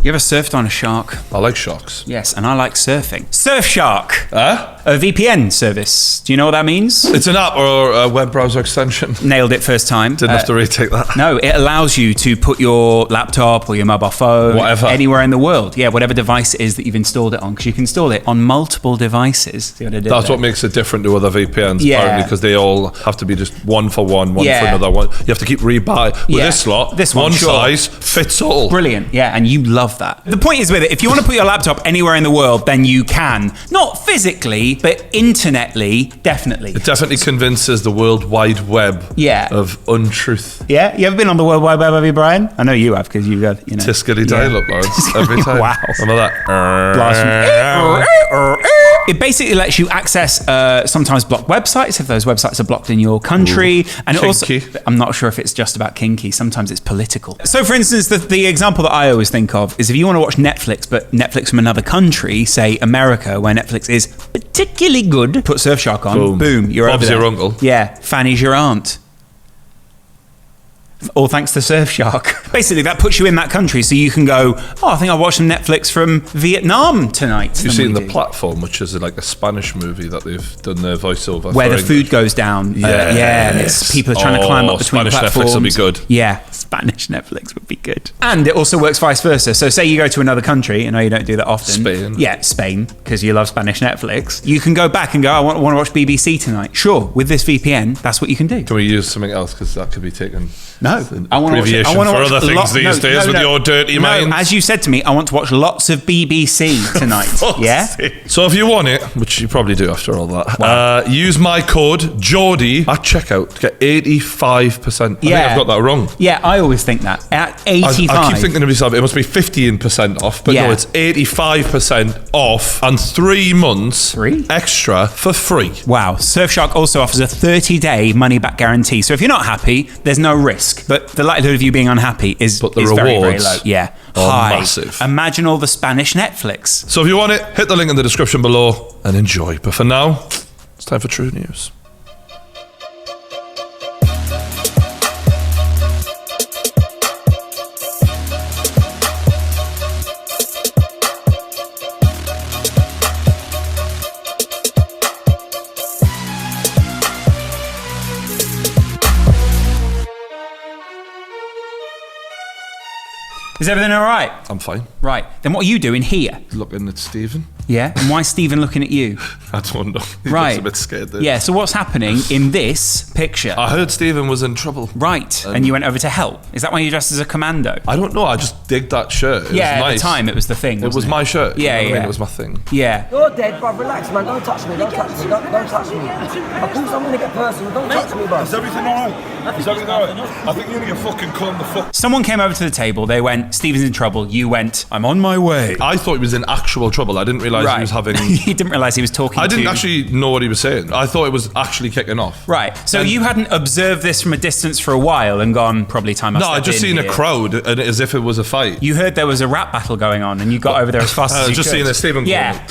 You ever surfed on a shark? I like sharks. Yes, and I like surfing. Surfshark! Huh? A VPN service. Do you know what that means? It's an app or a web browser extension. Nailed it first time. Didn't have to retake that. No, it allows you to put your laptop or your mobile phone Whatever. anywhere in the world. Yeah, whatever device it is that you've installed it on, because you can install it on multiple devices. See what I did That's there? what makes it different to other VPNs, Yeah. apparently, because they all have to be just one for one for another one. You have to keep rebuy. With this lot, This one, sure. size fits all. Brilliant, yeah, and you love that. The point is with it, if you want to put your laptop anywhere in the world, then you can. Not physically, but internetly, definitely. It definitely convinces the World Wide Web of untruth. Yeah, you ever been on the World Wide Web, have you, Brian? I know you have, because you got, you know. Tiscally dial-up, Lawrence, every time. Wow. Remember that? It basically lets you access sometimes blocked websites if those websites are blocked in your country. Ooh, and kinky. also, I'm not sure if it's just about kinky. Sometimes it's political. So, for instance, the example that I always think of is if you want to watch Netflix, but Netflix from another country, say America, where Netflix is particularly good, put Surfshark on. Boom, you're Bob's over there. your uncle. Yeah, Fanny's your aunt. All thanks to Surfshark. Basically, that puts you in that country, so you can go, oh, I think I'll watch some Netflix from Vietnam tonight. You've seen The Platform, which is like a Spanish movie that they've done their voiceover where for the food goes down. Yeah, and it's people are trying to climb up between Spanish platforms. Netflix will be good. Yeah, Spanish Netflix would be good. And it also works vice versa. So say you go to another country, I know you don't do that often. Spain. Yeah, Spain, because you love Spanish Netflix. You can go back and go, I want to watch BBC tonight. Sure, with this VPN, that's what you can do. Can we use something else? Because that could be taken. No, I want to watch for other things these days with your dirty minds. As you said to me, I want to watch lots of BBC tonight. Yeah? So if you want it, which you probably do after all that, use my code Geordie at checkout to get 85%. I think I've got that wrong. Yeah, I always think that. At 85. I keep thinking to myself, it must be 15% off, but no, it's 85% off and 3 months extra for free. Wow. Surfshark also offers a 30-day money-back guarantee. So if you're not happy, there's no risk. But the likelihood of you being unhappy is very, very low. Yeah. High. Massive. Imagine all the Spanish Netflix. So if you want it, hit the link in the description below and enjoy. But for now, it's time for True News. Is everything all right? I'm fine. Right. Then what are you doing here? Looking at Stephen. Yeah? And why is Stephen looking at you? I don't know. He Right. looks a bit scared there. Yeah, so what's happening in this picture? I heard Stephen was in trouble. Right. And you went over to help. Is that why you're dressed as a commando? I don't know. I just digged that shirt. It was At nice. the time it was the thing. It was my shirt. Yeah, you know what I yeah. mean? It was my thing. Yeah. You're dead, bruv. Relax, man. Don't touch me. Don't touch me. Don't touch me. Of course I'm gonna get personal. Don't touch me, bruv. Is everything alright? Is everything alright? I think you need to fucking calm the fuck. Someone came over to the table. They went, Stephen's in trouble. You went, I'm on my way. I thought he was in actual trouble. I didn't realise he was having... He didn't realise he was talking I didn't actually know what he was saying. I thought it was actually kicking off. Right. So you hadn't observed this from a distance for a while and gone, probably time I No, I just seen a crowd and as if it was a fight. You heard there was a rap battle going on and you got over there as fast as you just could. seeing a Stephen Yeah.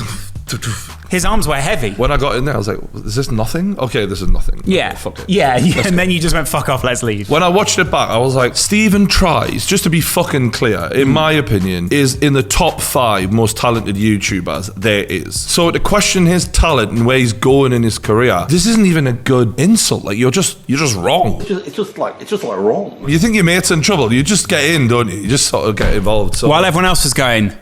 His arms were heavy. When I got in there, I was like, is this nothing? Okay, this is nothing. Yeah. Fuck it. Yeah. And then you just went, fuck off, let's leave. When I watched it back, I was like, Stephen tries, just to be fucking clear, in my opinion, is in the top 5 most talented YouTubers there is. So to question his talent and where he's going in his career, this isn't even a good insult. Like, you're just wrong. It's just like wrong. You think your mate's in trouble, you just get in, don't you? You just sort of get involved. So. While everyone else was going,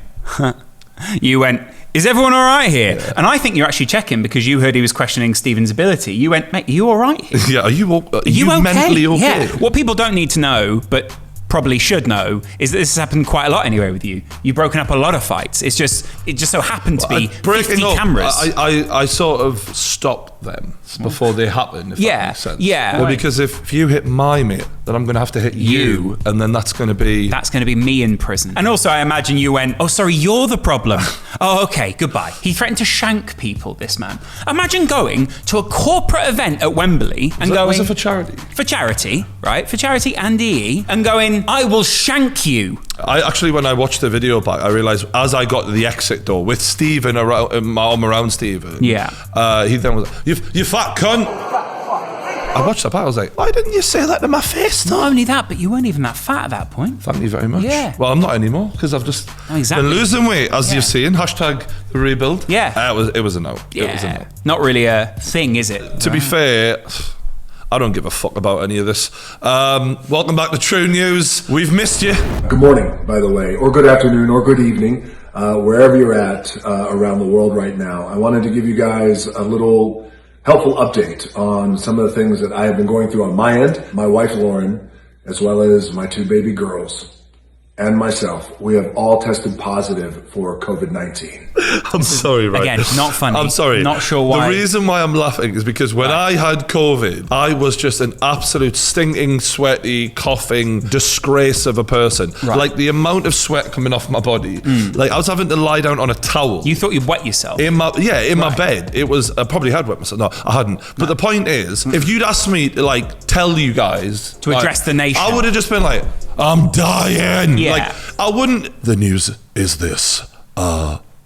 you went, is everyone all right here? Yeah. And I think you're actually checking because you heard he was questioning Stephen's ability. You went, mate, are you all right here? Yeah, are you okay? Mentally okay? Yeah. What people don't need to know, but probably should know, is that this has happened quite a lot anyway with you. You've broken up a lot of fights. It just so happened to be 50 cameras. I sort of stopped them before they happened, if that makes sense. Yeah. Well, because if you hit my mate, then I'm going to have to hit you, and then that's going to be me in prison. And also, I imagine you went, oh, sorry, you're the problem. Oh, okay, goodbye. He threatened to shank people, this man. Imagine going to a corporate event at Wembley and going... Was it for charity? For charity, right? For charity and EE, and going, I will shank you. I actually, when I watched the video back, I realised as I got to the exit door with Stephen around, my arm around Stephen, yeah, he then was like, you fat cunt. I watched that back. I was like, why didn't you say that to my face? Not only that, but you weren't even that fat at that point. Thank you very much. Yeah. Well, I'm not anymore because I've just exactly. been losing weight, as you've seen. Hashtag the rebuild. Yeah. It was a no. Yeah. It was a no. Not really a thing, is it? To be fair, I don't give a fuck about any of this. Welcome back to True News. We've missed you. Good morning, by the way, or good afternoon, or good evening, wherever you're at around the world right now. I wanted to give you guys a little helpful update on some of the things that I have been going through on my end. My wife, Lauren, as well as my 2 baby girls, and myself, we have all tested positive for COVID-19. I'm sorry, right? Again, not funny. I'm sorry. Not sure why. The reason why I'm laughing is because when I had COVID, I was just an absolute stinking, sweaty, coughing disgrace of a person. Right. Like the amount of sweat coming off my body. Like I was having to lie down on a towel. You thought you'd wet yourself? In my bed. It was, I probably had wet myself. No, I hadn't. But the point is, if you'd asked me to like tell you guys to address the nation, I would have just been like, I'm dying. Yeah. Like I wouldn't. The news is this.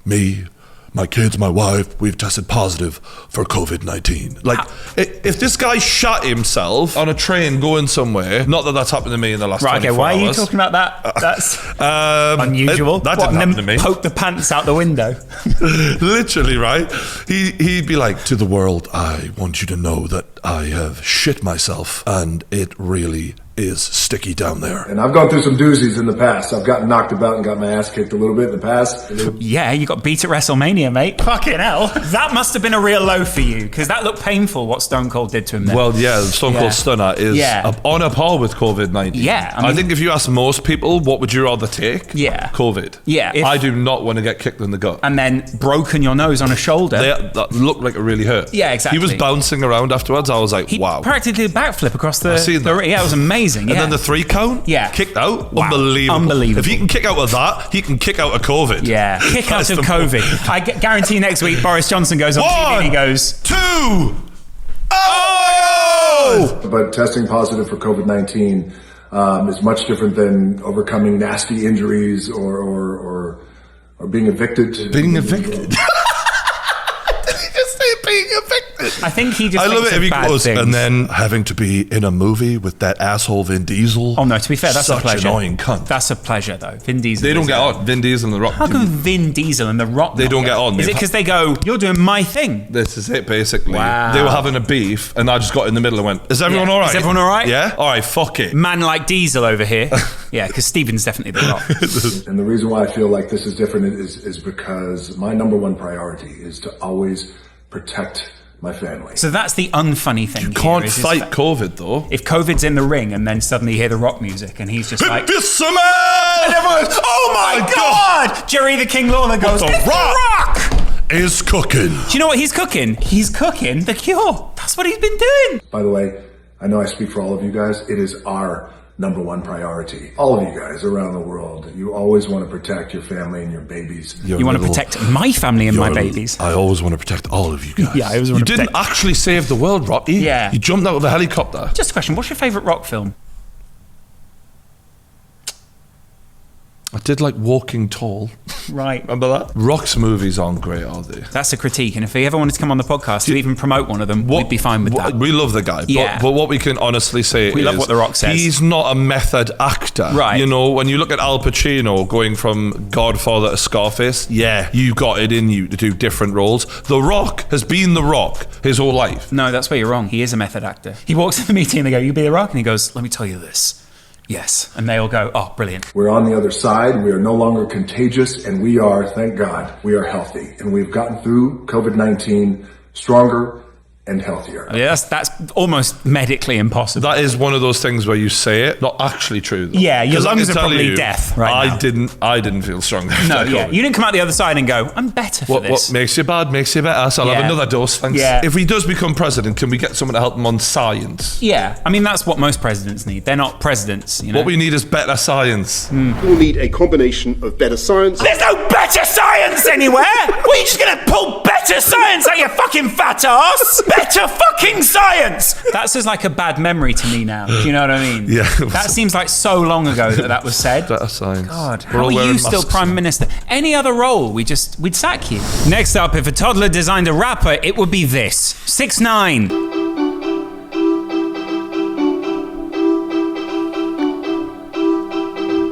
Me, my kids, my wife, we've tested positive for COVID-19. Like, if this guy shot himself on a train going somewhere, not that that's happened to me in the last 24 hours. Why are you talking about that? That's unusual. That didn't happen to me. Poke the pants out the window. Literally, right? He'd be like, to the world, I want you to know that I have shit myself and it really is sticky down there. And I've gone through some doozies in the past. I've gotten knocked about and got my ass kicked a little bit in the past. Yeah, you got beat at WrestleMania, mate. Fucking hell. That must have been a real low for you, because that looked painful, what Stone Cold did to him there. Well, yeah, Stone Cold Stunner is on a par with COVID-19. Yeah. I think if you ask most people, what would you rather take? Yeah. COVID. Yeah. I do not want to get kicked in the gut. And then broken your nose on a shoulder. That looked like it really hurt. Yeah, exactly. He was bouncing around afterwards. I was like, He wow. practically did a backflip across the... I've seen that. Yeah, it was amazing. And then the 3 count? Yeah. Kicked out? Wow. Unbelievable. If he can kick out of that, he can kick out of COVID. Yeah. Kick out of COVID. I guarantee next week Boris Johnson goes on TV and he goes... 2! Oh! But testing positive for COVID-19 is much different than overcoming nasty injuries or being evicted. Being evicted? Being evicted. I think he just I love it if he goes things. and then having to be in a movie with that asshole Vin Diesel. Oh no, to be fair, that's such a pleasure. Annoying cunt. That's a pleasure though. Vin Diesel. They don't get on. Vin Diesel and The Rock. How come Vin Diesel and The Rock? They don't get on. Is it because they go, "You're doing my thing"? This is it, basically. Wow. They were having a beef, and I just got in the middle and went, "Is everyone all right? Is everyone all right? Yeah. All right. Fuck it. Man like Diesel over here. Yeah, because Steven's definitely The Rock. And the reason why I feel like this is different is because my number one priority is to always protect my family. So that's the unfunny thing. You can't fight COVID though. If COVID's in the ring and then suddenly you hear the rock music and he's just like, "This summer!" and everyone's, "Oh my God!" Jerry the King Lawler goes, The "It's Rock The Rock is cooking." Do you know what he's cooking? He's cooking The Cure. That's what he's been doing. By the way, I know I speak for all of you guys. It is our number one priority. All of you guys around the world, you always want to protect your family and your babies. You want to protect my family and my babies. I always want to protect all of you guys. Yeah, I always want to You didn't protect- actually save the world, Rocky. Yeah. You jumped out of a helicopter. Just a question, what's your favourite rock film? I did like Walking Tall. Right. Remember that? Rock's movies aren't great, are they? That's a critique, and if he ever wanted to come on the podcast to even promote one of them, we'd be fine with that. We love the guy. Yeah. But what we can honestly say We is... love what The Rock says. He's not a method actor. Right. You know, when you look at Al Pacino going from Godfather to Scarface, yeah, you got it in you to do different roles. The Rock has been The Rock his whole life. No, that's where you're wrong. He is a method actor. He walks in the meeting and they go, "You be The Rock?" And he goes, "Let me tell you this." Yes. And they all go, "Oh, brilliant." We're on the other side. We are no longer contagious, and we are, thank God, we are healthy. And we've gotten through COVID-19 stronger and healthier. I mean, that's almost medically impossible. That is one of those things where you say it, not actually true. Though. Yeah, your 'Cause I lungs can are tell probably you, death right now. I didn't feel strong. No, yeah. You didn't come out the other side and go, "I'm better for What this." makes you bad makes you better, so I'll have Yeah. another dose, thanks. Yeah. If he does become president, can we get someone to help him on science? Yeah. I mean, that's what most presidents need. They're not presidents, you know. What we need is better science. We'll need a combination of better science. There's no better science anywhere! What, are you just gonna pull better science out your fucking fat ass? Better fucking science! That's just like a bad memory to me now. Do you know what I mean? Yeah. That seems like so long ago that was said. Better science. God, We're how all are you wearing still masks. Prime Minister? Any other role, we'd sack you. Next up, if a toddler designed a rapper, it would be this. 6ix9ine.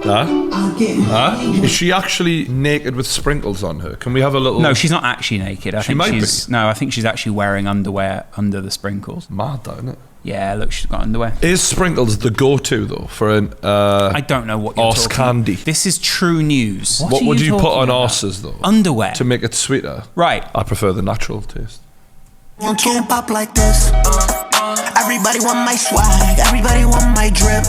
Is she actually naked with sprinkles on her? Can we have a little... No, she's not actually naked. I think might she's... be. No, I think she's actually wearing underwear under the sprinkles. Mad, that, isn't it? Yeah, look, she's got underwear. Is sprinkles the go-to, though, for an... I don't know what you're arse talking candy? This is true news. What would you put on about? arses, though? Underwear. To make it sweeter? Right. I prefer the natural taste. You can't pop like this. Everybody want my swag. Everybody want my drip.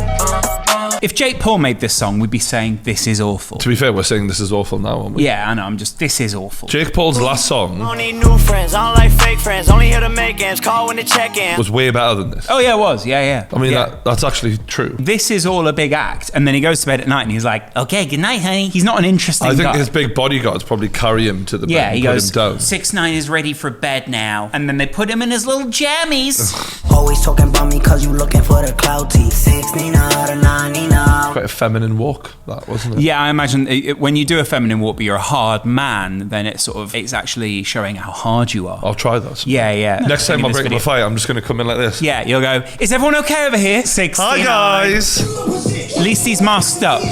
If Jake Paul made this song, we'd be saying, this is awful. To be fair, we're saying this is awful now, aren't we? Yeah, I know, this is awful. Jake Paul's last song I don't need new friends, I don't like fake friends. Only here to make games, call when to check in. was way better than this. Oh, yeah, it was. Yeah. I mean, Yeah. that's actually true. This is all a big act. And then he goes to bed at night and he's like, okay, good night, honey. He's not an interesting I think guy. his big bodyguards probably carry him to the Yeah, bed he and goes, put him down. 6ix9ine is ready for bed now. And then they put him in his little jammies. Always talking about me cause you looking for the clout T. 6 Nina out of 9 Nina. Quite a feminine walk, that, wasn't it? Yeah, I imagine when you do a feminine walk, but you're a hard man, then it's actually showing how hard you are. I'll try that. Yeah. Next time I In this break my video. fight, I'm just going to come in like this. Yeah, you'll go, is everyone okay over here? 6ix9ine. Hi, guys. At least he's masked up.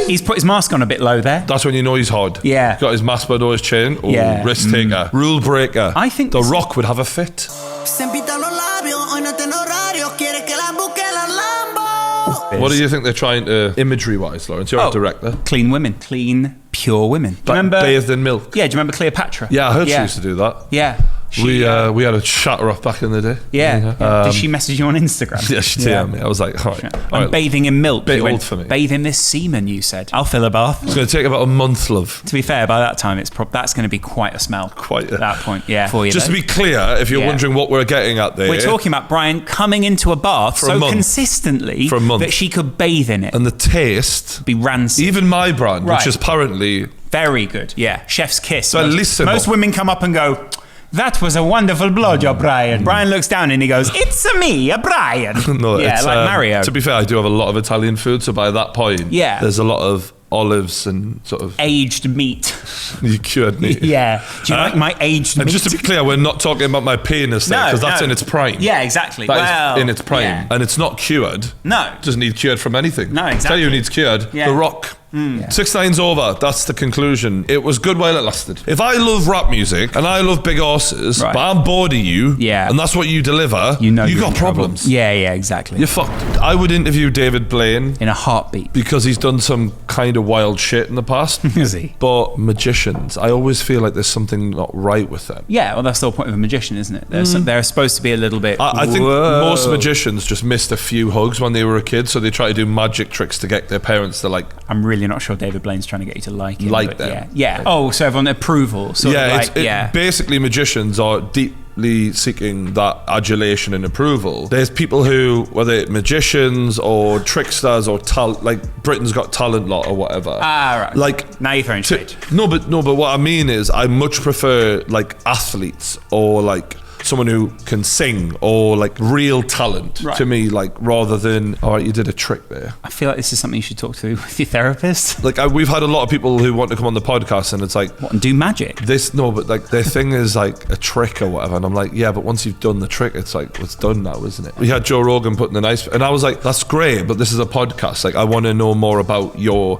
He's put his mask on a bit low there. That's when you know he's hard. Yeah. He's got his mask below his chin. Ooh, Yeah. risk taker. Rule breaker. I think The this- Rock would have a fit. Se empita los labios, hoy no tengo horario. Quiere que la busque la Lambo. What do you think they're trying to, imagery-wise, Lawrence? You're a director. Clean women. Clean, pure women. Do you Like remember? bathed in milk. Yeah, do you remember Cleopatra? Yeah, I heard she used to do that. Yeah. We had a chatter off back in the day. Yeah. Did she message you on Instagram? Yeah, she did me. I was like, all right. I'm bathing in milk. Bit You went, old for me. Bathe in this semen, you said. I'll fill a bath. It's going to take about a month, love. To be fair, by that time, that's going to be quite a smell. Quite at that point, yeah. For you, Just though. to be clear, if you're Yeah. wondering what we're getting at there. We're talking about Brian coming into a bath For a so month. consistently For a month. that she could bathe in it. And the taste, Be rancid. even my brand, Right. which is apparently... Very good. Yeah. Chef's kiss. Bellissimo. Most women come up and go, that was a wonderful blowjob, Brian. Brian looks down and he goes, it's me, a Brian. No, yeah, it's, like Mario. To be fair, I do have a lot of Italian food, so by that point, Yeah. there's a lot of olives and sort of Aged meat. you cured meat. Yeah. Do you like my aged And meat? just to be clear, we're not talking about my penis there, because that's in its prime. Yeah, exactly. That is in its prime. yeah. And it's not cured. No. It doesn't need cured from anything. No, exactly. Tell you who needs cured. Yeah. The Rock. 6ix9ine's over. That's the conclusion. It was good while it lasted. If I love rap music and I love big horses, Right. but I'm bored of you, Yeah. and that's what you deliver, You know you you're got in trouble. problems. Yeah, exactly. You're fucked. I would interview David Blaine In a heartbeat. because he's done some kind of wild shit in the past. Is he? But magicians, I always feel like there's something not right with them. Yeah, well, that's the whole point of a magician, isn't it? They're supposed to be a little bit. I think whoa. most magicians just missed a few hugs when they were a kid, so they try to do magic tricks to get their parents to like. I'm really not sure David Blaine's trying to get you to like him. Like but them. Yeah. Oh, so everyone approval. Sort of like, Basically, magicians are deeply seeking that adulation and approval. There's people who, whether it's magicians or tricksters or like Britain's Got Talent lot or whatever. Ah, right. Like Now you're throwing shade. No, but what I mean is, I much prefer like athletes or like someone who can sing or like real talent Right. to me, like rather than all right, you did a trick there. I feel like this is something you should talk through with your therapist. Like we've had a lot of people who want to come on the podcast, and it's like What, and do magic? but like their thing is like a trick or whatever, and I'm like, yeah, but once you've done the trick, it's like it's done now, isn't it? We had Joe Rogan putting the nice, and I was like, that's great, but this is a podcast. Like I want to know more about your.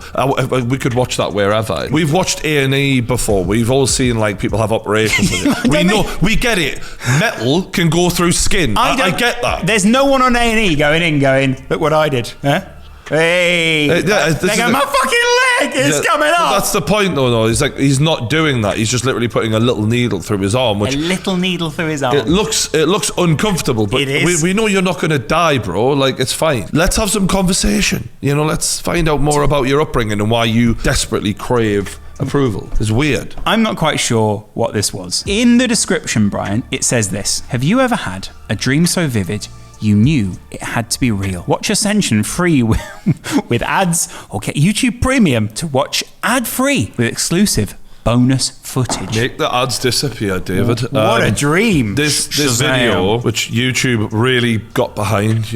We could watch that wherever. We've watched A&E before. We've all seen like people have operations with it. We know, we get it. Metal can go through skin. I get that. There's no one on A&E going, look what I did. Huh? Hey. Yeah, They go, my fucking leg is coming but off. that's the point, though. He's like, he's not doing that. He's just literally putting a little needle through his arm, A which little needle through his arm. it looks uncomfortable. But It is. we know you're not going to die, bro. Like it's fine. Let's have some conversation. Let's find out more about your upbringing and why you desperately crave approval. It's weird. I'm not quite sure what this was. In the description, Brian, it says this. Have you ever had a dream so vivid you knew it had to be real? Watch Ascension free with ads, or get YouTube Premium to watch ad-free with exclusive bonus footage. Make the ads disappear, David. What a dream. This Shazam. video, which YouTube really got behind,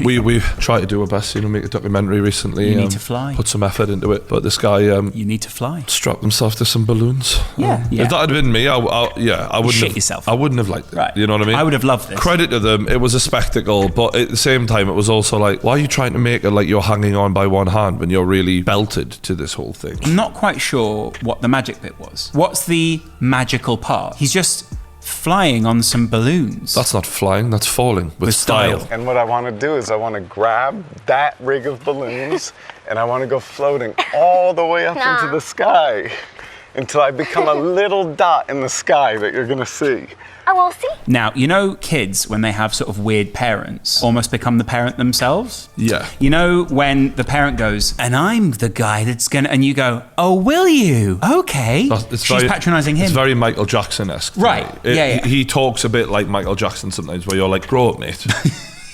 we tried to do our best, make a documentary recently. You need to fly. Put some effort into it. But this guy, you need to fly. Strapped himself to some balloons. Yeah. If that had been me, I wouldn't Shit have, yourself. I wouldn't have liked it. Right. You know what I mean? I would have loved this. Credit to them. It was a spectacle, but at the same time, it was also like, why are you trying to make it like you're hanging on by one hand when you're really belted to this whole thing? I'm not quite sure what the magic bit was. What's the magical part? He's just flying on some balloons. That's not flying, that's falling with style. And what I want to do is I want to grab that rig of balloons and I want to go floating all the way up into the sky until I become a little dot in the sky that you're going to see. I will see. Now, kids, when they have sort of weird parents, almost become the parent themselves? Yeah. When the parent goes, and I'm the guy that's going to, and you go, oh, will you? Okay. She's patronising him. It's very Michael Jackson-esque. Right. He talks a bit like Michael Jackson sometimes, where you're like, grow up, mate.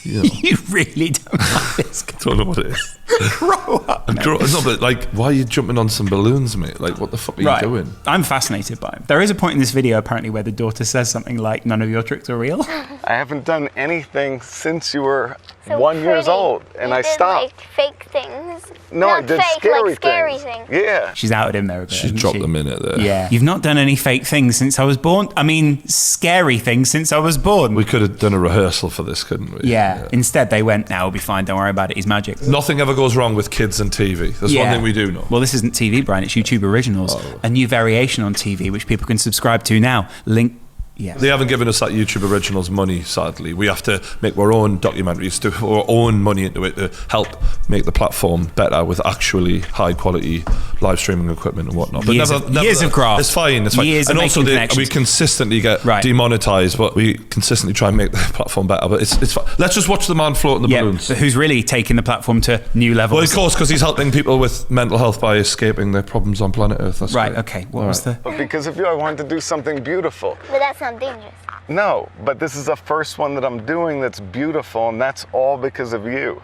You really don't like this guy. Don't know what it is. Grow up. No, but like, why are you jumping on some balloons, mate? Like, what the fuck are you doing? I'm fascinated by him. There is a point in this video, apparently, where the daughter says something like, none of your tricks are real. I haven't done anything since you were 1 year old, and I stopped. Like fake things. No, Not I did fake, scary, like scary things. things. Yeah. She's outed him there a bit. She dropped them in it there. Yeah. You've not done any fake things since I was born. I mean, scary things since I was born. We could have done a rehearsal for this, couldn't we? Yeah. Instead, they went, now we'll be fine. Don't worry about it. He's magic. Nothing ever goes wrong with kids and TV. That's one thing we do know. Well, this isn't TV, Brian. It's YouTube Originals. A new variation on TV, which people can subscribe to now. Link. Yeah. They haven't given us that YouTube Originals money, sadly. We have to make our own documentaries, to our own money into it to help make the platform better with actually high quality live streaming equipment and whatnot. But years of graft. It's fine. It's fine. Years and of also, making connections. we consistently get demonetized, but we consistently try and make the platform better. But it's fine. Let's just watch the man floating the balloons. But who's really taking the platform to new levels? Well, of course, because he's helping people with mental health by escaping their problems on planet Earth. That's right. great. Okay. What was the? But because of you, I wanted to do something beautiful. But that's not dangerous. No, but this is the first one that I'm doing that's beautiful, and that's all because of you.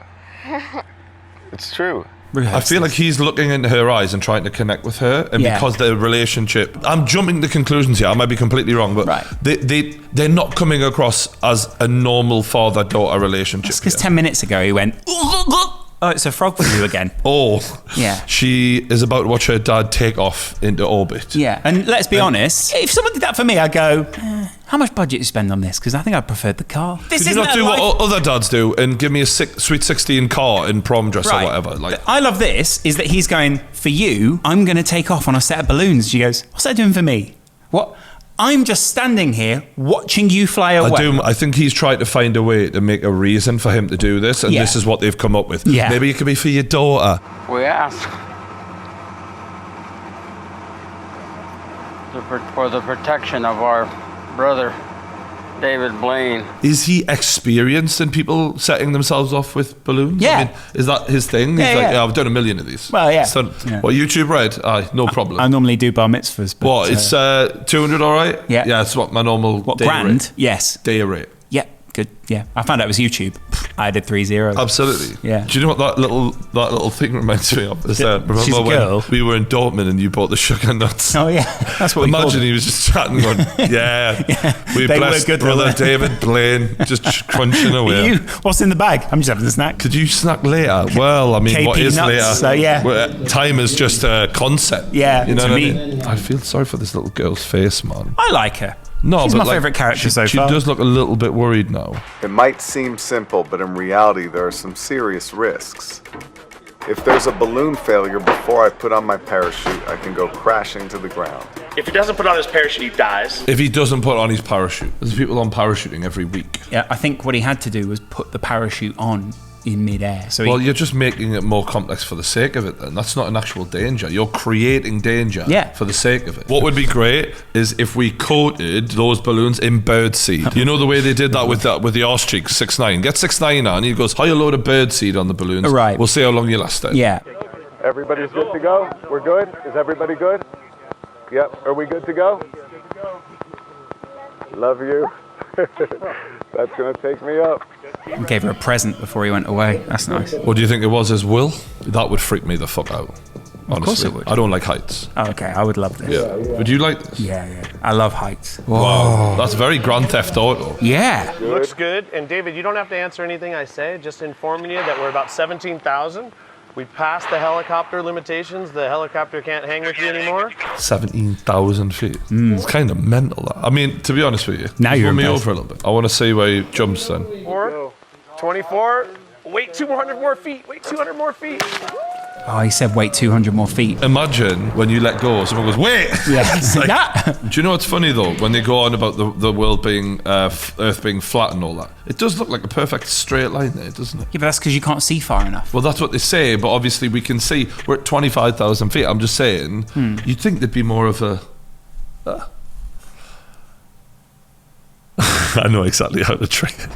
It's true. I feel like he's looking into her eyes and trying to connect with her, and because their relationship, I'm jumping to conclusions here, I might be completely wrong, but they're not coming across as a normal father-daughter relationship. Because 10 minutes ago he went, oh, it's a frog for you again. She is about to watch her dad take off into orbit. Yeah, and let's be honest, if someone did that for me, I'd go, how much budget do you spend on this? Because I think I preferred the car. Could you not do what other dads do and give me a Sweet 16 car in prom dress or whatever? Like, I love this, is that he's going, for you, I'm going to take off on a set of balloons. She goes, what's that doing for me? What? I'm just standing here watching you fly away. I think he's trying to find a way to make a reason for him to do this, and this is what they've come up with. Yeah. Maybe it could be for your daughter. We ask for the protection of our brother, David Blaine. Is he experienced in people setting themselves off with balloons? Yeah. I mean, is that his thing? Yeah, He's like, yeah. I've done a million of these. Well, yeah. So, what, YouTube Red? Aye, no problem. I normally do bar mitzvahs. But, What, it's 200 all right? Yeah. Yeah, it's what my normal day grand? rate. Yes. Day rate. Yeah, good. Yeah. I found out it was YouTube. I did 3 zeros. Absolutely. Yeah. Do you know what that little thing reminds me of? Is, remember She's a when girl. we were in Dortmund and you bought the sugar nuts? Oh, yeah. That's what we called Imagine it. he was just chatting going, we They were blessed good, brother weren't they? David Blaine, just crunching away. What's in the bag? I'm just having a snack. Could you snack later? Well, I mean, KP what is nuts, later? so yeah. Well, time is just a concept. Yeah, you know to what me. I mean? I feel sorry for this little girl's face, man. I like her. No, She's but my like, favourite character so she far. does look a little bit worried now. It might seem simple, but in reality, there are some serious risks. If there's a balloon failure before I put on my parachute, I can go crashing to the ground. If he doesn't put on his parachute, he dies. If he doesn't put on his parachute, there's people on parachuting every week. Yeah, I think what he had to do was put the parachute on in midair. So Well, you're just making it more complex for the sake of it then. That's not an actual danger. You're creating danger for the sake of it. What would be great is if we coated those balloons in birdseed. You know the way they did that with the arse cheeks, 6ix9ine. Get 6ix9ine on, he goes, hire a load of birdseed on the balloons. Right. We'll see how long you last it. Yeah. Everybody's good to go? We're good? Is everybody good? Yep. Are we good to go? Love you. That's going to take me up. He gave her a present before he went away. That's nice. What do you think it was, his will? That would freak me the fuck out. honestly. Of course it would. I don't like heights. Oh, okay, I would love this. Yeah. Would you like this? Yeah. I love heights. Wow. That's very Grand Theft Auto. Yeah. Looks good. And David, you don't have to answer anything I say. Just informing you that we're about 17,000. We passed the helicopter limitations. The helicopter can't hang with you anymore. 17,000 feet. It's kind of mental, that. I mean, to be honest with you, Now you're me impressed. over a little bit. I want to see where he jumps then. 24. Wait 200 more feet. Wait 200 more feet. Oh, he said wait 200 more feet. Imagine when you let go, someone goes, wait! Yeah. It's like, Yeah. do you know what's funny though? When they go on about the world being, Earth being flat and all that, it does look like a perfect straight line there, doesn't it? Yeah, but that's because you can't see far enough. Well, that's what they say, but obviously we can see. We're at 25,000 feet. I'm just saying, you'd think there'd be more of a... I know exactly how to trick it.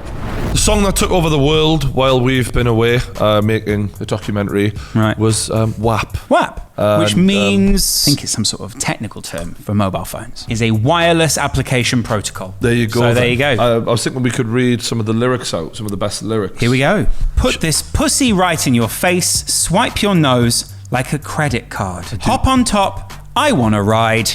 The song that took over the world while we've been away making the documentary was WAP. WAP, which means, I think it's some sort of technical term for mobile phones, is a wireless application protocol. There you go. So there you go. I was thinking we could read some of the lyrics out, some of the best lyrics. Here we go. Put this pussy right in your face, swipe your nose like a credit card. Hop on top, I want to ride.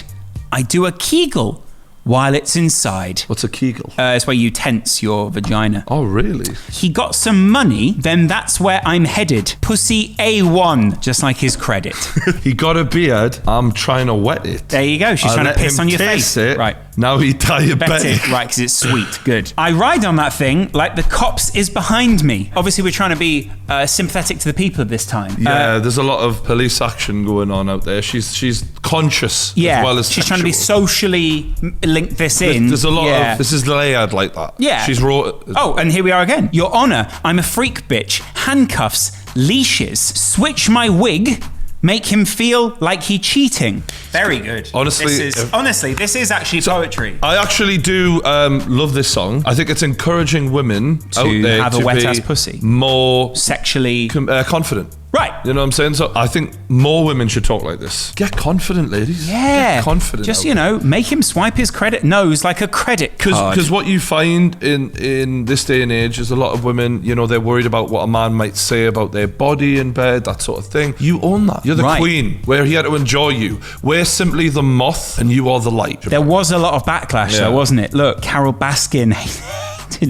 I do a Kegel while it's inside. What's a Kegel? It's where you tense your vagina. Oh, really? He got some money, then that's where I'm headed. Pussy A1, just like his credit. He got a beard, I'm trying to wet it. There you go, she's trying to piss on your face. It. Right. Now he diabetic. Right, because it's sweet. Good. I ride on that thing like the cops is behind me. Obviously, we're trying to be sympathetic to the people of this time. Yeah, there's a lot of police action going on out there. She's conscious as well as she's trying to be socially link this in. There's a lot of... This is layered like that. Yeah. She's wrote... Oh, and here we are again. Your Honour, I'm a freak bitch. Handcuffs, leashes, switch my wig, make him feel like he cheating. Very good. Honestly, this is actually poetry. I actually do love this song. I think it's encouraging women out there have to a wet be ass pussy, more sexually confident. Right. You know what I'm saying? So I think more women should talk like this. Get confident, ladies. Yeah. Get confident. Just, make him swipe his credit nose like a credit card. Because what you find in this day and age is a lot of women, they're worried about what a man might say about their body in bed, that sort of thing. You own that. You're the queen. We're here to enjoy you. We're simply the moth and you are the light. There was a lot of backlash though, wasn't it? Look, Carol Baskin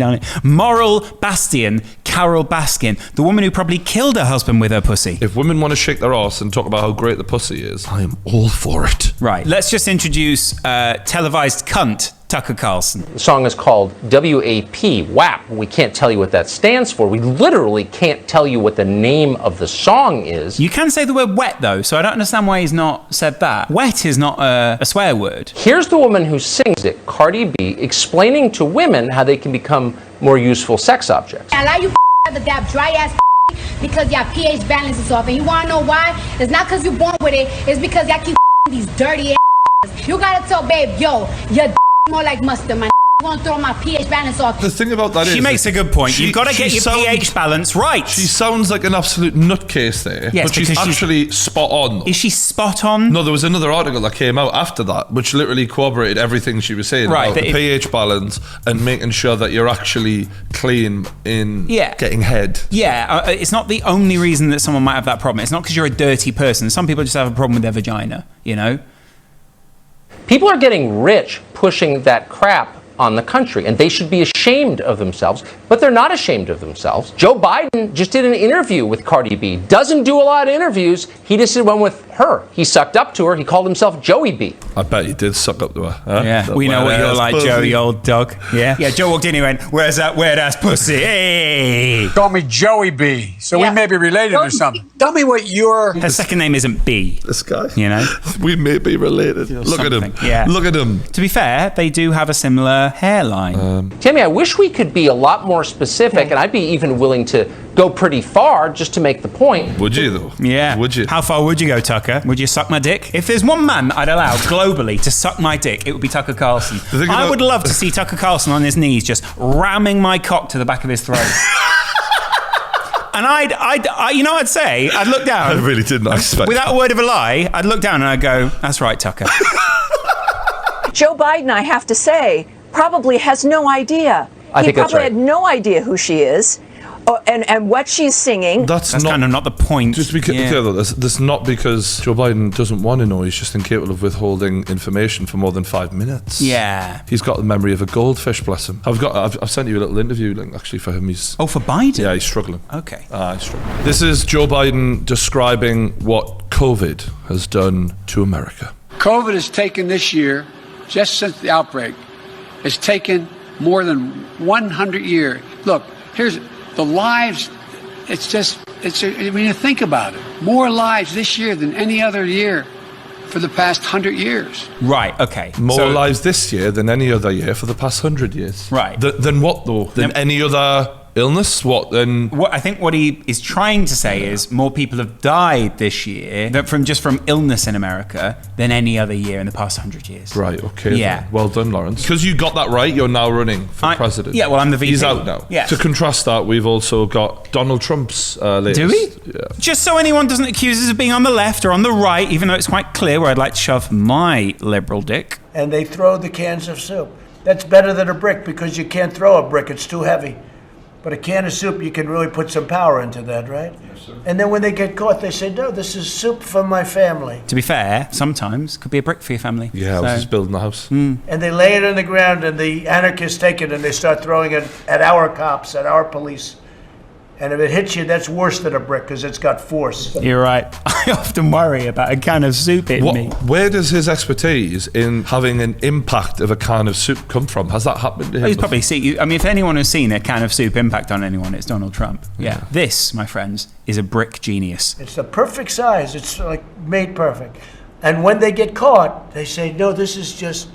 on it. Moral bastion, Carol Baskin, the woman who probably killed her husband with her pussy. If women want to shake their ass and talk about how great the pussy is, I am all for it. Right. Let's just introduce televised cunt Tucker Carlson. The song is called WAP, WAP. We can't tell you what that stands for. We literally can't tell you what the name of the song is. You can say the word wet though, so I don't understand why he's not said that. Wet is not a swear word. Here's the woman who sings it, Cardi B, explaining to women how they can become more useful sex objects. I allow you that dry ass because your pH balance is off, and you wanna know why? It's not because you're born with it, it's because y'all keep these dirty ass. You gotta tell babe, yo, your more like mustard, man. I'm gonna throw my pH balance off. The thing about that is... She makes a good point. You've got to get your pH balance right. She sounds like an absolute nutcase there. Yes, but she's actually spot on. Is she spot on? No, there was another article that came out after that, which literally corroborated everything she was saying about the pH balance and making sure that you're actually clean in getting head. Yeah, it's not the only reason that someone might have that problem. It's not because you're a dirty person. Some people just have a problem with their vagina, People are getting rich pushing that crap on the country, and they should be ashamed of themselves, but they're not ashamed of themselves. Joe Biden just did an interview with Cardi B. Doesn't do a lot of interviews. He just did one with her. He sucked up to her. He called himself Joey B. I bet he did suck up to her. Huh? Yeah, we know what you're like, Joe, you old dog. Yeah. Yeah, Joe walked in, he went, where's that weird ass pussy? Hey! Call me Joey B, so we may be related or something. Tell me what your... Her second name isn't B. This guy. We may be related. Look at him. Yeah. Look at him. To be fair, they do have a similar hairline. Tammy, I wish we could be a lot more specific, and I'd be even willing to go pretty far just to make the point. Would you, though? Yeah. Would you? How far would you go, Tucker? Would you suck my dick? If there's one man I'd allow globally to suck my dick, it would be Tucker Carlson. I would love to see Tucker Carlson on his knees just ramming my cock to the back of his throat. And I'd say, I'd look down. I really did not expect without a word of a lie, I'd look down and I'd go, that's right, Tucker. Joe Biden, I have to say, probably has no idea. I think that's right. He probably had no idea who she is. and what she's singing. That's kind of not the point. Just to be clear, though, that's not because Joe Biden doesn't want to know. He's just incapable of withholding information for more than 5 minutes. Yeah. He's got the memory of a goldfish, bless him. I've sent you a little interview link, actually, for him. For Biden? Yeah, he's struggling. Okay. He's struggling. This is Joe Biden describing what COVID has done to America. COVID has taken this year, just since the outbreak, has taken more than 100 years. Look, here's the lives. When you think about it, more lives this year than any other year for the past 100 years. Right, okay. More lives this year than any other year for the past 100 years. Right. Than what, though? Than any other illness? What I think what he is trying to say is more people have died this year from illness in America than any other year in the past 100 years. Right, okay. Yeah. Then. Well done, Lawrence. Because you got that right, you're now running for president. Yeah, well, I'm the VP. He's out now. Yes. To contrast that, we've also got Donald Trump's latest. Do we? Yeah. Just so anyone doesn't accuse us of being on the left or on the right, even though it's quite clear where I'd like to shove my liberal dick. And they throw the cans of soup. That's better than a brick because you can't throw a brick, it's too heavy. But a can of soup, you can really put some power into that, right? Yes, sir. And then when they get caught, they say, no, this is soup for my family. To be fair, sometimes could be a brick for your family. Yeah, I was just building the house. And they lay it on the ground, and the anarchists take it, and they start throwing it at our cops, at our police. And if it hits you, that's worse than a brick because it's got force. You're right. I often worry about a can of soup hitting me. Where does his expertise in having an impact of a can of soup come from? Has that happened to him? He's probably seen. I mean, if anyone has seen a can of soup impact on anyone, it's Donald Trump. Yeah. This, my friends, is a brick genius. It's the perfect size. It's like made perfect. And when they get caught, they say, no, this is just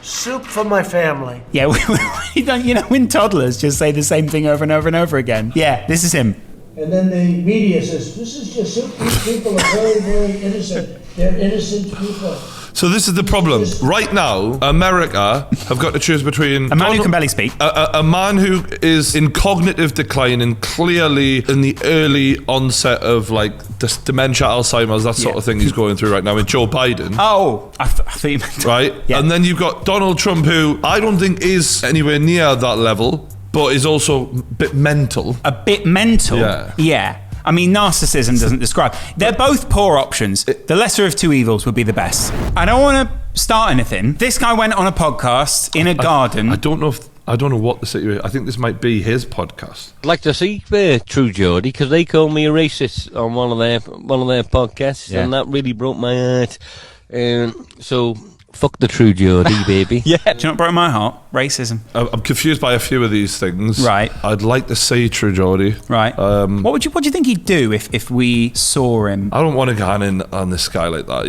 soup for my family. Yeah, we don't, when toddlers just say the same thing over and over and over again. Yeah, this is him. And then the media says, this is just soup. These people are very, very innocent. They're innocent people. So this is the problem. Right now, America have got to choose between a man who can barely speak, a man who is in cognitive decline and clearly in the early onset of dementia, Alzheimer's, that sort of thing he's going through right now, and Joe Biden. Oh, I thought you meant right. Yeah. And then you've got Donald Trump, who I don't think is anywhere near that level, but is also a bit mental. A bit mental? Yeah. I mean, narcissism doesn't describe. They're both poor options. The lesser of two evils would be the best. I don't want to start anything. This guy went on a podcast in a garden. I don't know what the situation. I think this might be his podcast. I'd like to see True Geordie because they called me a racist on one of their podcasts, and that really broke my heart. So. Fuck the True Geordie, baby. Yeah. Do you know what broke my heart? Racism. I'm confused by a few of these things. Right. I'd like to see True Geordie. Right. What do you think he'd do if we saw him? I don't want to go in on this guy like that.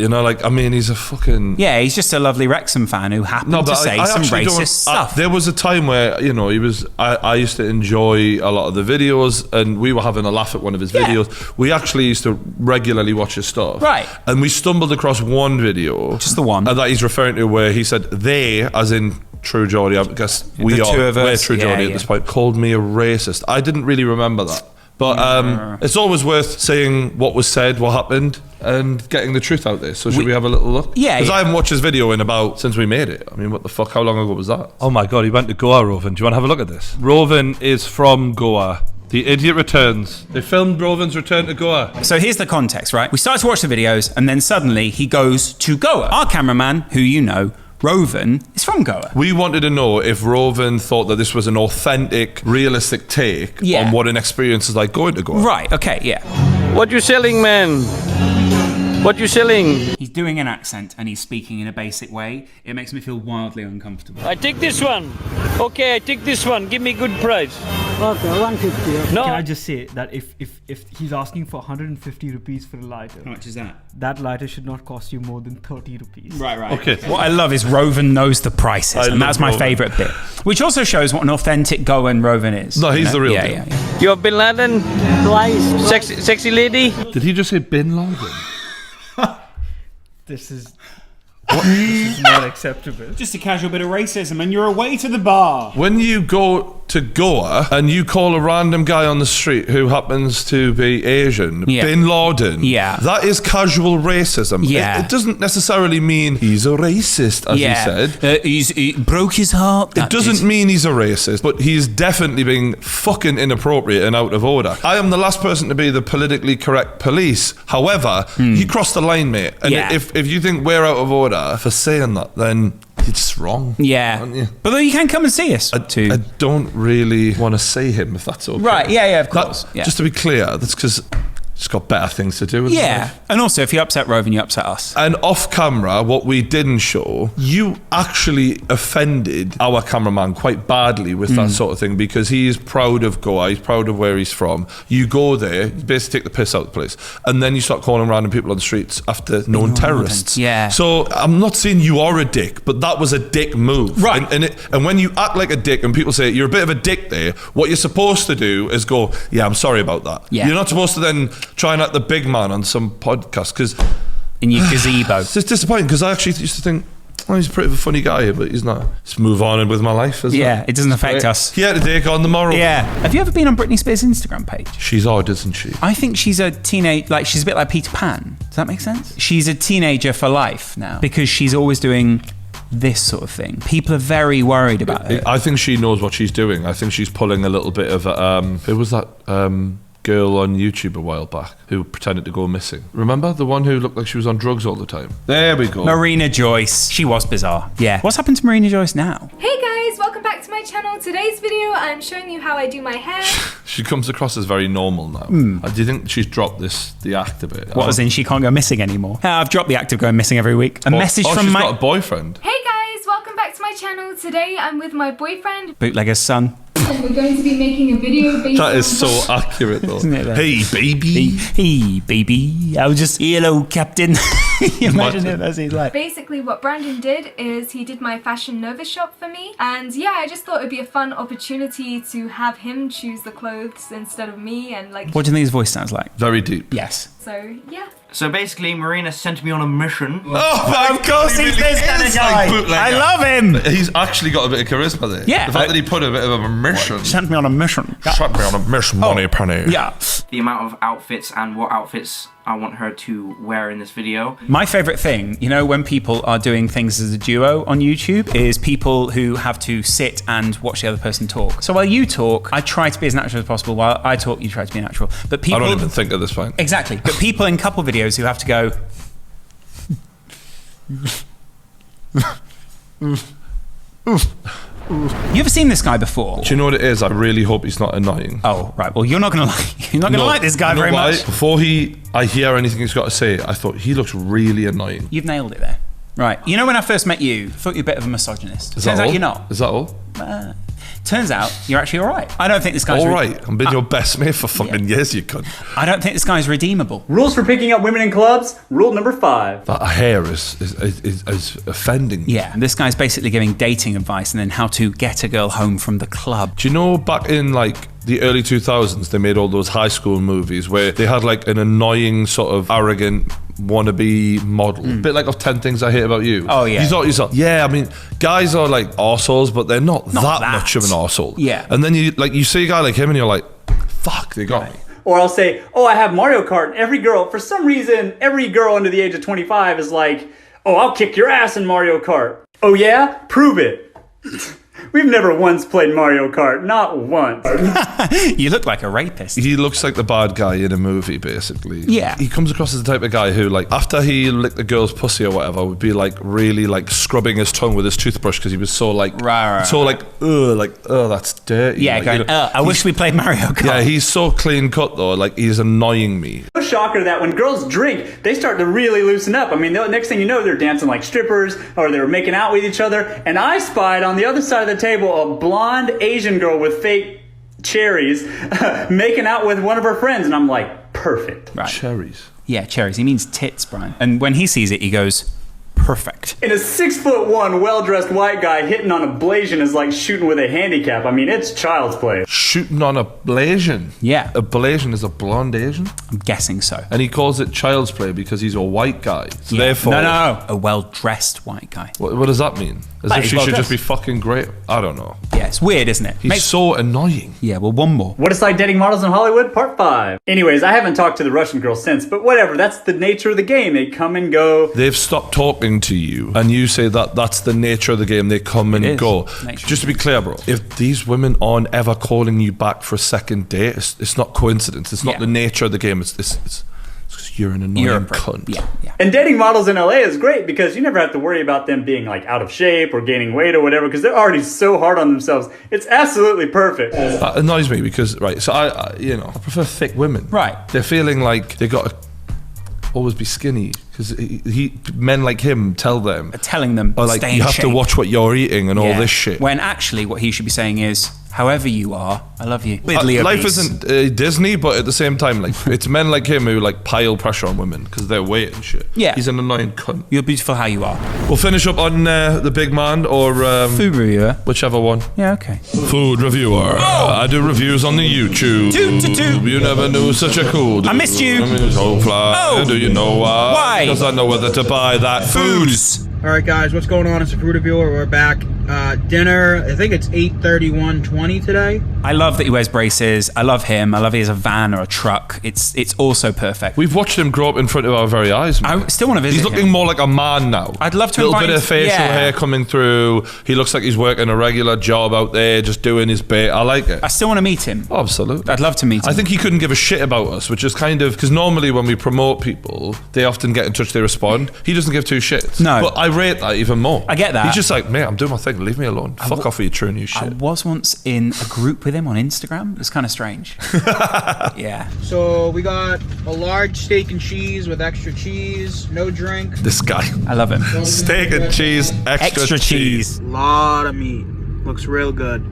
He's a fucking... Yeah, he's just a lovely Wrexham fan who happened to say some racist stuff. There was a time where, he was... I used to enjoy a lot of the videos, and we were having a laugh at one of his videos. We actually used to regularly watch his stuff. Right. And we stumbled across one video. Just the one. That he's referring to where he said they, as in True Geordie, I guess we're True Geordie at this point, called me a racist. I didn't really remember that. But it's always worth saying what was said, what happened, and getting the truth out there. So should we have a little look? Yeah. Because I haven't watched his video since we made it. I mean, what the fuck? How long ago was that? Oh my God, he went to Goa, Rovan. Do you want to have a look at this? Rovan is from Goa. The Idiot Returns. They filmed Rovan's return to Goa. So here's the context, right? We start to watch the videos, and then suddenly he goes to Goa. Our cameraman, who you know, Rovan, is from Goa. We wanted to know if Rovan thought that this was an authentic, realistic take on what an experience is like going to Goa. Right, okay, yeah. What you selling, man? What you selling? He's doing an accent and he's speaking in a basic way. It makes me feel wildly uncomfortable. I take this one. Okay, I take this one. Give me good price. Okay, 150. Okay. No. Can I just say that if he's asking for 150 rupees for a lighter, how much is that? That lighter should not cost you more than 30 rupees. Right. Okay. What I love is Rovan knows the prices, and that's my favourite bit. Which also shows what an authentic Goan Rovan is. No, he's the real deal. Yeah. You're Bin Laden? Twice. Sexy lady? Did he just say Bin Laden? This is not acceptable. Just a casual bit of racism, and you're away to the bar. When you go to Goa and you call a random guy on the street who happens to be Asian Bin Laden, that is casual racism. It doesn't necessarily mean he's a racist, as he said. He broke his heart. It doesn't mean he's a racist, but he's definitely being fucking inappropriate and out of order. I am the last person to be the politically correct police. However, you crossed the line, mate. And if you think we're out of order for saying that, then you're just wrong. Yeah. Aren't you? But then you can come and see us. I don't really want to see him, if that's okay. Right, yeah, of course. Just to be clear, that's because he's got better things to do with his life. And also, if you upset Roven, you upset us. And off camera, what we didn't show, you actually offended our cameraman quite badly with that sort of thing, because he is proud of Goa, he's proud of where he's from. You go there, you basically take the piss out of the place, and then you start calling random people on the streets after known terrorists. Yeah. So I'm not saying you are a dick, but that was a dick move. Right. And when you act like a dick and people say you're a bit of a dick there, what you're supposed to do is go, yeah, I'm sorry about that. Yeah. You're not supposed to then try and act the big man on some podcast, because in your gazebo. It's just disappointing, because I actually used to think, oh, he's a pretty funny guy, but he's not. Just move on with my life. It doesn't affect us. Yeah, today gone tomorrow. Yeah. Have you ever been on Britney Spears' Instagram page? She's odd, isn't she? I think she's a teenage, like she's a bit like Peter Pan. Does that make sense? She's a teenager for life now, because she's always doing this sort of thing. People are very worried about it. I think she knows what she's doing. I think she's pulling a little bit of who was that girl on YouTube a while back who pretended to go missing? Remember? The one who looked like she was on drugs all the time. There we go. Marina Joyce. She was bizarre. Yeah. What's happened to Marina Joyce now? Hey guys, welcome back to my channel. Today's video, I'm showing you how I do my hair. She comes across as very normal now. Do you think she's dropped the act a bit? What, as in she can't go missing anymore? I've dropped the act of going missing every week. A message from she's my... got a boyfriend. Hey guys, welcome back to my channel. Today I'm with my boyfriend. Bootlegger's son. And we're going to be making a video based That is on so accurate though. Isn't it, though? Hey baby. Hey baby. I was just, hello captain. Imagine it as he's like. Basically what Brandon did is he did my Fashion Nova shop for me, and yeah, I just thought it'd be a fun opportunity to have him choose the clothes instead of me, and like... What do you think his voice sounds like? Very deep. Yes. So yeah. So basically, Marina sent me on a mission. Oh, of course he's this kind of guy. I love him. He's actually got a bit of charisma there. Yeah. The fact that he put a bit of a mission. Sent me on a mission. Sent me on a mission, money penny. Yeah. The amount of outfits and what outfits I want her to wear in this video. My favourite thing, you know, when people are doing things as a duo on YouTube, is people who have to sit and watch the other person talk. So while you talk, I try to be as natural as possible. While I talk, you try to be natural. But people... I don't even think at this point. Exactly. But people in couple videos who have to go... You ever seen this guy before? Do you know what it is? I really hope he's not annoying. Oh, right. Well, you're not gonna like this guy very much. Before I hear anything he's got to say, I thought he looks really annoying. You've nailed it there. Right. You know, when I first met you, I thought you were a bit of a misogynist. Turns out you're not. Is that all? Turns out you're actually all right. I don't think this guy's all right. I've been your best mate for fucking years, you cunt. I don't think this guy's redeemable. Rules for picking up women in clubs. Rule number 5. That hair is offending. Yeah, and this guy's basically giving dating advice and then how to get a girl home from the club. Do you know back in like the early 2000s, they made all those high school movies where they had like an annoying sort of arrogant wannabe model, a bit like of 10 Things I Hate About You. Oh yeah. You thought, yeah, I mean, guys are like arseholes, but they're not that much of an arsehole. Yeah. And then you see a guy like him and you're like, fuck, they got me. Or I'll say, oh, I have Mario Kart, and every girl, for some reason, every girl under the age of 25 is like, oh, I'll kick your ass in Mario Kart. Oh yeah? Prove it. We've never once played Mario Kart, not once. You look like a rapist. He looks like the bad guy in a movie, basically. Yeah. He comes across as the type of guy who, like, after he licked the girl's pussy or whatever, would be like really like scrubbing his tongue with his toothbrush because he was so like, that's dirty. Yeah, like, going, you know, I wish we played Mario Kart. Yeah, he's so clean cut though, like he's annoying me. No shocker that when girls drink, they start to really loosen up. I mean, the next thing you know, they're dancing like strippers or they're making out with each other. And I spied on the other side of the table a blonde Asian girl with fake cherries making out with one of her friends, and I'm like, perfect. Right. Cherries. Yeah, cherries. He means tits, Brian. And when he sees it, he goes, perfect. And a 6'1", well-dressed white guy hitting on a Blasian is like shooting with a handicap. I mean, it's child's play. Shooting on a Blasian? Yeah. A Blasian is a blonde Asian? I'm guessing so. And he calls it child's play because he's a white guy. So Yeah. therefore... No. A well-dressed white guy. What does that mean? As Like, if he's she should well-dressed. just be fucking great? I don't know. Yeah, it's weird, isn't it? He's so annoying. Yeah, well, one more. What it's like dating models in Hollywood, part 5. Anyways, I haven't talked to the Russian girl since, but whatever, that's the nature of the game. They come and go. They've stopped talking to you, and you say that that's the nature of the game. They come and go. Just to be clear, bro, if these women aren't ever calling you back for a second date, it's not coincidence. It's not the nature of the game. It's because you're an annoying cunt. Yeah. And dating models in LA is great because you never have to worry about them being like out of shape or gaining weight or whatever because they're already so hard on themselves. It's absolutely perfect. That annoys me because, right, so I prefer thick women. Right. They're feeling like they got to always be skinny because men like him telling them, like, stay you in have to shape. watch what you're eating and all Yeah. this shit. When actually what he should be saying is, however you are, I love you. Weirdly Life obese. isn't Disney, but at the same time, like, it's men like him who like pile pressure on women because they're weight and shit. Yeah. He's an annoying cunt. You're beautiful how you are. We'll finish up on the big man or food reviewer, whichever one. Yeah, okay. Food reviewer. I do reviews on the YouTube. Toot. You never knew such a cool dude. I missed you. I mean, so fly. Do you know why? Why? Because I know whether to buy that food. All right, guys, what's going on? It's a food reviewer. We're back. Dinner. I think it's 8:31:20 today. I love that he wears braces. I love him. I love he has a van or a truck. It's also perfect. We've watched him grow up in front of our very eyes. Man. I still want to visit He's looking him. more like a man now. I'd love to Little invite bit him of facial hair coming through. He looks like he's working a regular job out there, just doing his bit. I like it. I still want to meet him. Oh, absolutely. I'd love to meet him. I think he couldn't give a shit about us, which is kind of because normally when we promote people, they often get in touch, they respond. He doesn't give two shits. No. But I rate that even more. I get that. He's just like, mate, I'm doing my thing. Leave me alone. Fuck off with your true new shit. I was once in a group with him on Instagram. It was kind of strange. Yeah. So we got a large steak and cheese with extra cheese, no drink. This guy. I love him. Steak and cheese, extra cheese. Lot of meat. Looks real good.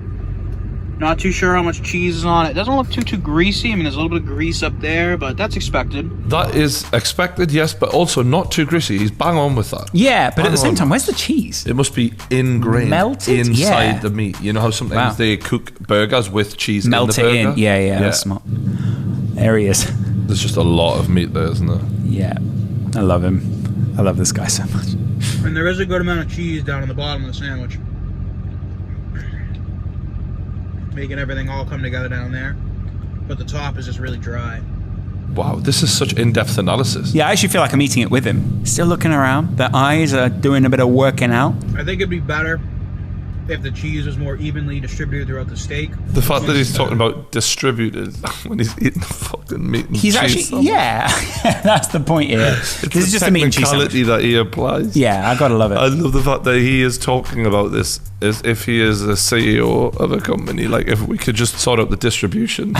Not too sure how much cheese is on it. Doesn't look too greasy. I mean, there's a little bit of grease up there, but that's expected. That is expected, yes, but also not too greasy. He's bang on with that. Yeah, but Bang at the same on. time, where's the cheese? It must be ingrained Melted? inside Yeah. the meat. You know how sometimes Wow. they cook burgers with cheese Melt in the it burger? in. Yeah, that's smart. There he is. There's just a lot of meat there, isn't there? Yeah. I love him. I love this guy so much. And there is a good amount of cheese down on the bottom of the sandwich. Making everything all come together down there. But the top is just really dry. Wow, this is such in-depth analysis. Yeah, I actually feel like I'm eating it with him. Still looking around. The eyes are doing a bit of working out. I think it'd be better if the cheese was more evenly distributed throughout the steak. The fact that he's talking about distributed when he's eating the fucking meat and He's cheese actually, sandwich. yeah, that's the point here. It's This is the just a meat and cheese sandwich. technicality that he applies. Yeah, I gotta love it. I love the fact that he is talking about this as if he is a CEO of a company. Like, if we could just sort out the distribution.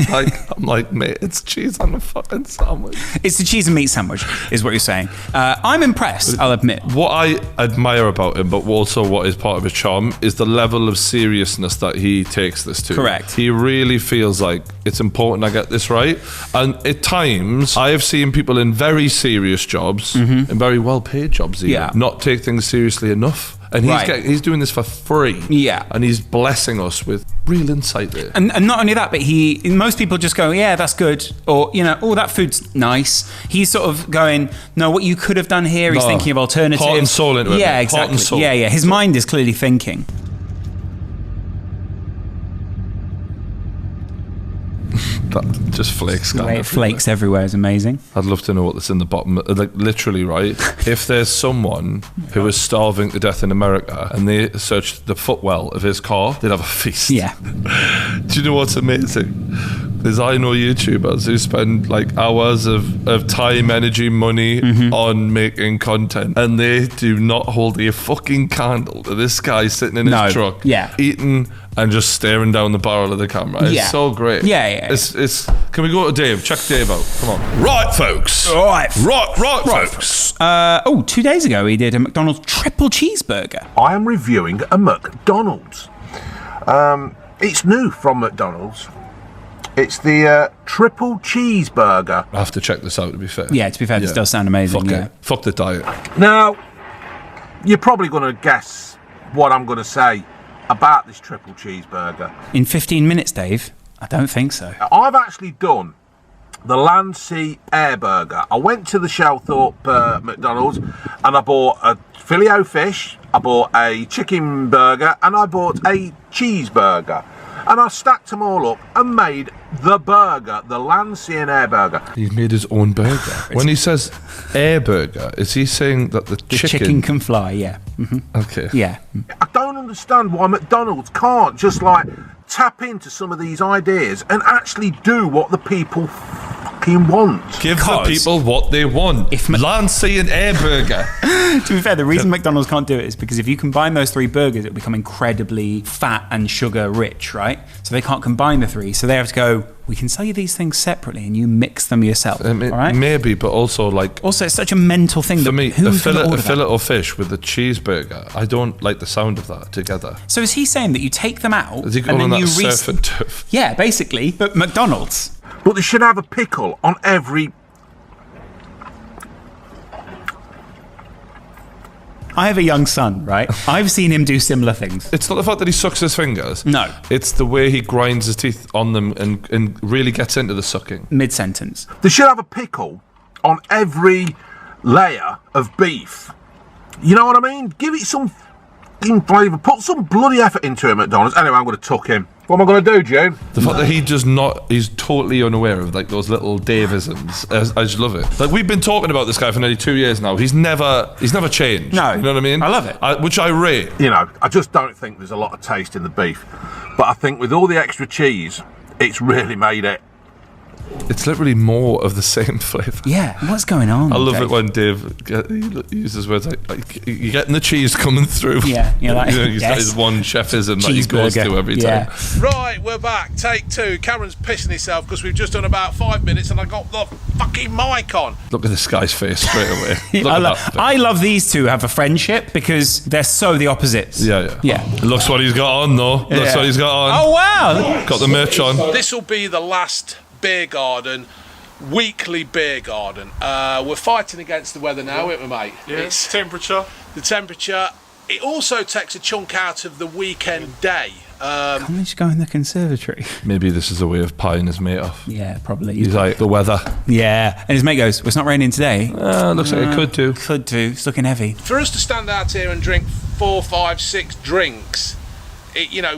I'm like, mate, it's cheese on a fucking sandwich. It's the cheese and meat sandwich, is what you're saying. I'm impressed, I'll admit. What I admire about him, but also what is part of his charm, is the level of seriousness that he takes this to. Correct. He really feels like it's important I get this right. And at times, I have seen people in very serious jobs, and very well-paid jobs even, Yeah. not take things seriously enough. And he's doing this for free. Yeah. And he's blessing us with real insight there. And not only that, but most people just go, yeah, that's good. Or, oh, that food's nice. He's sort of going, no, what you could have done here, he's thinking of alternatives. Heart and soul into it. Yeah, mate. exactly. Heart and soul. Yeah. His mind is clearly thinking. That just flakes. The way it flakes everywhere is amazing. I'd love to know what's in the bottom. Like, literally, right? If there's someone who is starving to death in America and they searched the footwell of his car, they'd have a feast. Yeah. Do you know what's amazing? Is I know YouTubers who spend like hours of time, energy, money on making content, and they do not hold a fucking candle to this guy sitting in his truck, eating and just staring down the barrel of the camera. It's so great. Yeah. It's. Can we go to Dave? Check Dave out. Come on. Right, folks. Right, folks. 2 days ago, he did a McDonald's triple cheeseburger. I am reviewing a McDonald's. It's new from McDonald's. It's the triple cheeseburger. I have to check this out, to be fair. Yeah, to be fair, this does sound amazing. Fuck yeah. it. Fuck the diet. Now, You're probably going to guess what I'm going to say about this triple cheeseburger. In 15 minutes, Dave? I don't think so. I've actually done the Land Sea Air Burger. I went to the Shelthorpe McDonald's and I bought a Filet-O-Fish, I bought a chicken burger, and I bought a cheeseburger. And I stacked them all up and made the burger, the Land Sea and Air Burger. He's made his own burger. When he says air burger, is he saying that the chicken can fly? Yeah. Okay. Yeah. I don't understand why McDonald's can't just like tap into some of these ideas and actually do what the people fucking want. Give the people what they want. Land, Sea and Air Burger. To be fair, the reason McDonald's can't do it is because if you combine those three burgers, it'll become incredibly fat and sugar rich, right? So they can't combine the three. So they have to go, we can sell you these things separately and you mix them yourself. All right? Maybe, but also like... Also, it's such a mental thing. For me, who's a fillet of fish with a cheeseburger, I don't like the sound of that together. So is he saying that you take them out Is he and calling then that you surf and turf? Yeah, basically. But McDonald's. But they should have a pickle on every... I have a young son, right? I've seen him do similar things. It's not the fact that he sucks his fingers. No. It's the way he grinds his teeth on them and really gets into the sucking. Mid-sentence. They should have a pickle on every layer of beef. You know what I mean? Give it some fucking flavour. Put some bloody effort into it, McDonald's. Anyway, I'm going to tuck him. What am I going to do, June? The fact that he's totally unaware of like those little Davisms. I just love it. Like we've been talking about this guy for nearly 2 years now. He's never changed. No. You know what I mean? I love it. Which I rate. You know, I just don't think there's a lot of taste in the beef. But I think with all the extra cheese, it's really made it. It's literally more of the same flavour. Yeah, what's going on? I love it when Dave uses words like you're getting the cheese coming through. Yeah, you're like, he's got his one chefism that he goes to every time. Right, we're back. Take two. Cameron's pissing himself because we've just done about 5 minutes and I got the fucking mic on. Look at this guy's face straight away. I love these two have a friendship because they're so the opposites. Yeah. Looks what he's got on though. Looks what he's got on. Oh wow! Got the merch on. This will be the last beer garden, weekly beer garden. We're fighting against the weather now, aren't we, mate? Yeah, It's temperature. the temperature. It also takes a chunk out of the weekend day. Can't we just go in the conservatory? Maybe this is a way of pieing his mate off. Yeah, probably. He's like, the weather. Yeah, and his mate goes, well, it's not raining today. Looks like it could do. Could do. It's looking heavy. For us to stand out here and drink 4, 5, 6 drinks,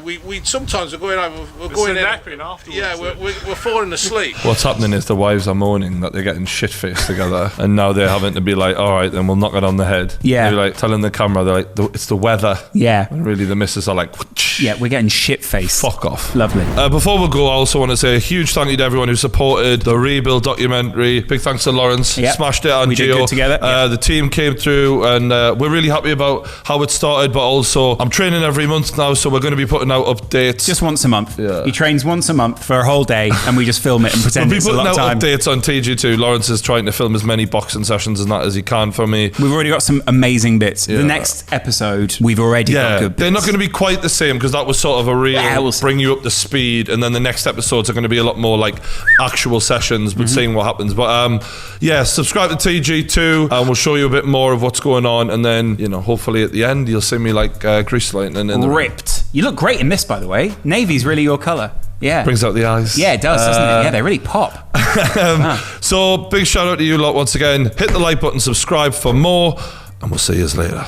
we sometimes we're going over. We're going in. Afterwards, yeah, we're falling asleep. What's happening is the wives are moaning that they're getting shit-faced together, and now they're having to be like, all right, then we'll knock it on the head. Yeah. They're like telling the camera, they're like, it's the weather. Yeah. And really the missus are like, yeah, we're getting shit-faced. Fuck off. Lovely. Before we go, I also want to say a huge thank you to everyone who supported the Rebuild documentary. Big thanks to Lawrence. Yep. Smashed it on We did Geo. good together. The team came through, and we're really happy about how it started, but also I'm training every month now, so we're going to be putting out updates. Just once a month. Yeah. He trains once a month for a whole day, and we just film it and pretend We'll be it's a putting lot out of time. updates on TG2. Lawrence is trying to film as many boxing sessions and that as he can for me. We've already got some amazing bits. Yeah. The next episode, we've already got good bits. They're not going to be quite the same because that was sort of a real bring you up to speed, and then the next episodes are going to be a lot more like actual sessions, but seeing what happens. But subscribe to TG2 and we'll show you a bit more of what's going on, and then hopefully at the end you'll see me like grease lightning in the ripped. You look great in this, by the way. Navy's really your colour. Yeah. Brings out the eyes. Yeah, it does, doesn't it? Yeah, they really pop. So big shout out to you lot once again. Hit the like button, subscribe for more, and we'll see you later.